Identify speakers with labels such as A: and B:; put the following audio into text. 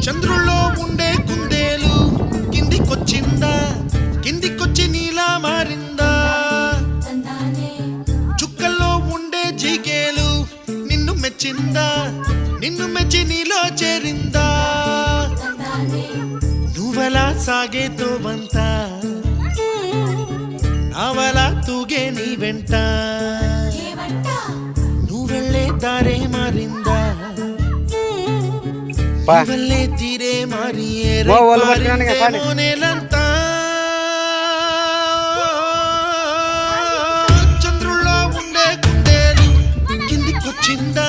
A: చంద్రుల్లో ఉండే కుందేలు కిందికొచ్చిందా, కిందికొచ్చి నీలా మారిందా? చుక్కల్లో ఉండే జీకేలు నిన్ను మెచ్చిందా, నిన్ను మెచ్చి నీలో చేరిందా? నువ్వలా సాగే తోవంత నావలా తూగే నీ వెంట, నువ్వెళ్ళే దారే మారిందా, నువ్వెళ్ళే తీరే మారి నేలంతా. చంద్రుల్లో ఉండే కుందేలు కిందికొచ్చిందా,